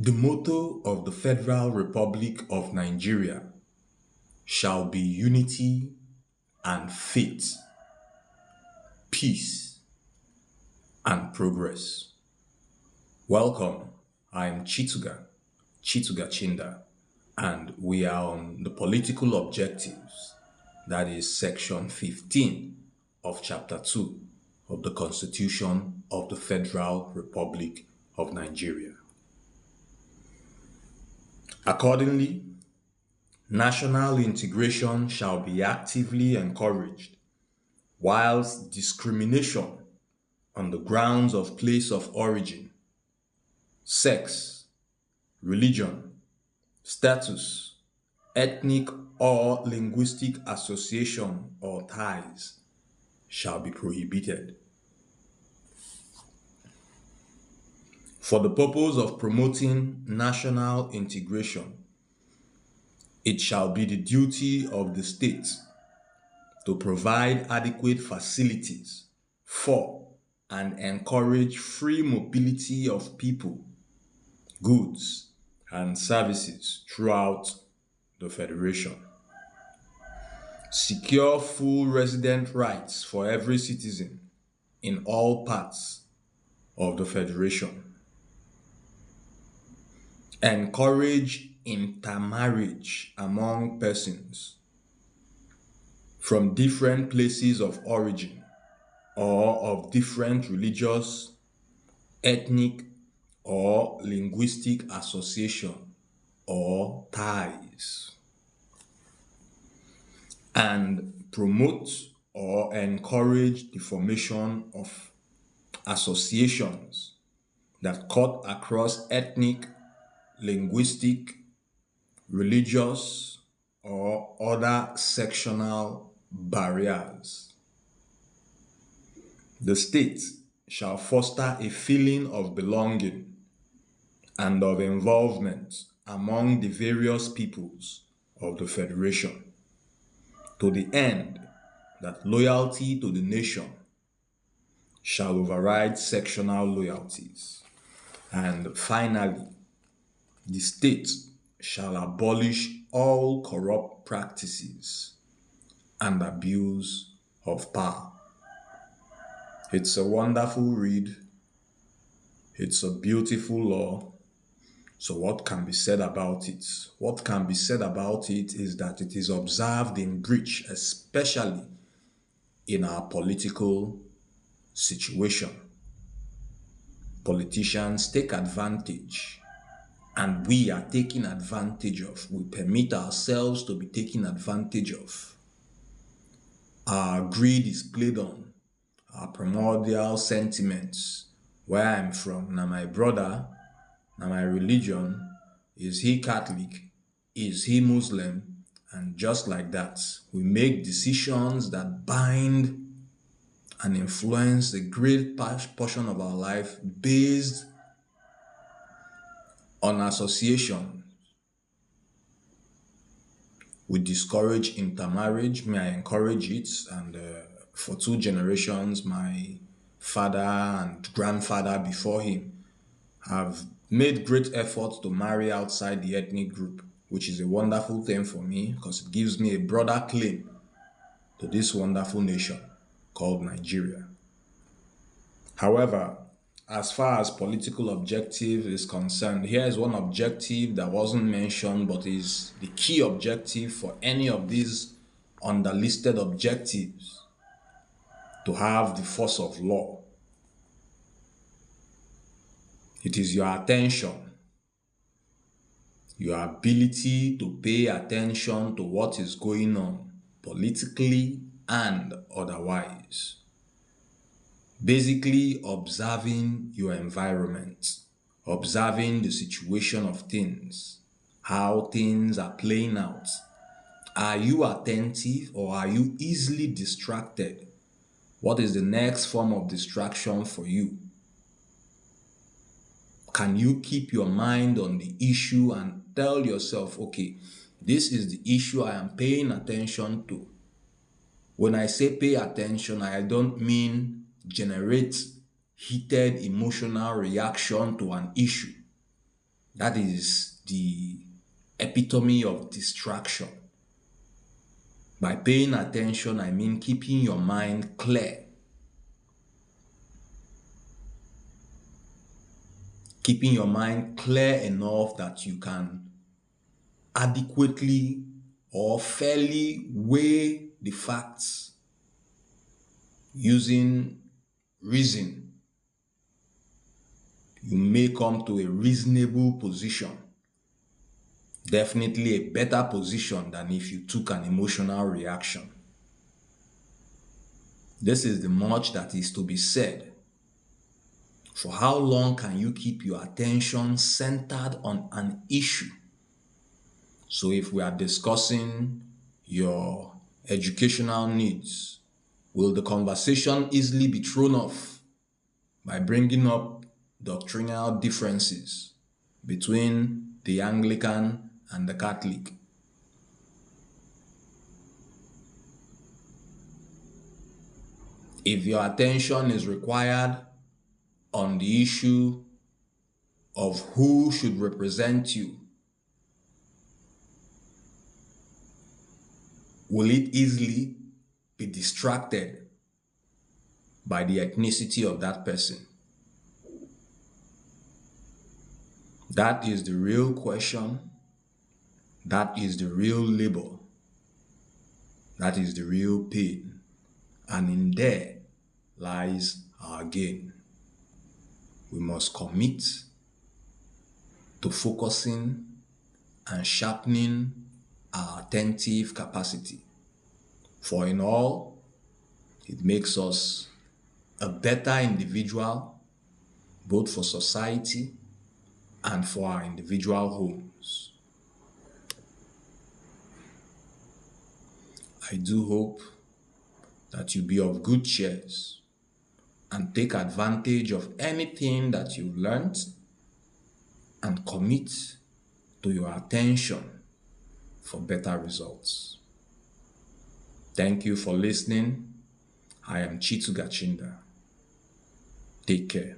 The motto of the Federal Republic of Nigeria shall be unity and faith, peace and progress. Welcome, I am Chituga Chinda, and we are on the political objectives, that is section 15 of chapter 2 of the Constitution of the Federal Republic of Nigeria. Accordingly, national integration shall be actively encouraged, whilst discrimination on the grounds of place of origin, sex, religion, status, ethnic or linguistic association or ties shall be prohibited. For the purpose of promoting national integration, it shall be the duty of the state to provide adequate facilities for and encourage free mobility of people, goods, and services throughout the Federation. Secure full resident rights for every citizen in all parts of the Federation. Encourage intermarriage among persons from different places of origin or of different religious, ethnic, or linguistic association or ties. And promote or encourage the formation of associations that cut across ethnic, linguistic, religious, or other sectional barriers. The state shall foster a feeling of belonging and of involvement among the various peoples of the Federation, to the end that loyalty to the nation shall override sectional loyalties. And finally, the state shall abolish all corrupt practices and abuse of power. It's a wonderful read. It's a beautiful law. So what can be said about it? What can be said about it is that it is observed in breach, especially in our political situation. Politicians take advantage, and we are taken advantage of. We permit ourselves to be taken advantage of. Our greed is played on, our primordial sentiments. Where I'm from, now my brother, now my religion, is he Catholic, is he Muslim, and just like that, we make decisions that bind and influence a great portion of our life based on association. We discourage intermarriage. May I encourage it? And for 2 generations, my father and grandfather before him have made great efforts to marry outside the ethnic group, which is a wonderful thing for me because it gives me a broader claim to this wonderful nation called Nigeria. However, as far as political objective is concerned, here is one objective that wasn't mentioned but is the key objective for any of these underlisted objectives: to have the force of law. It is your attention, your ability to pay attention to what is going on politically and otherwise. Basically, observing your environment, observing the situation of things, how things are playing out. Are you attentive or are you easily distracted? What is the next form of distraction for you? Can you keep your mind on the issue and tell yourself, okay, this is the issue I am paying attention to? When I say pay attention, I don't mean generate heated emotional reaction to an issue. That is the epitome of distraction. By paying attention, I mean keeping your mind clear. Keeping your mind clear enough that you can adequately or fairly weigh the facts using reason. You may come to a reasonable position, definitely a better position than if you took an emotional reaction. This is the much that is to be said. For how long can you keep your attention centered on an issue? So if we are discussing your educational needs, will the conversation easily be thrown off by bringing up doctrinal differences between the Anglican and the Catholic? If your attention is required on the issue of who should represent you, will it easily be distracted by the ethnicity of that person? That is the real question. That is the real labor. That is the real pain. And in there lies our gain. We must commit to focusing and sharpening our attentive capacity. For in all, it makes us a better individual, both for society and for our individual homes. I do hope that you be of good cheer and take advantage of anything that you've learned and commit to your attention for better results. Thank you for listening. I am Chitu Gachinda. Take care.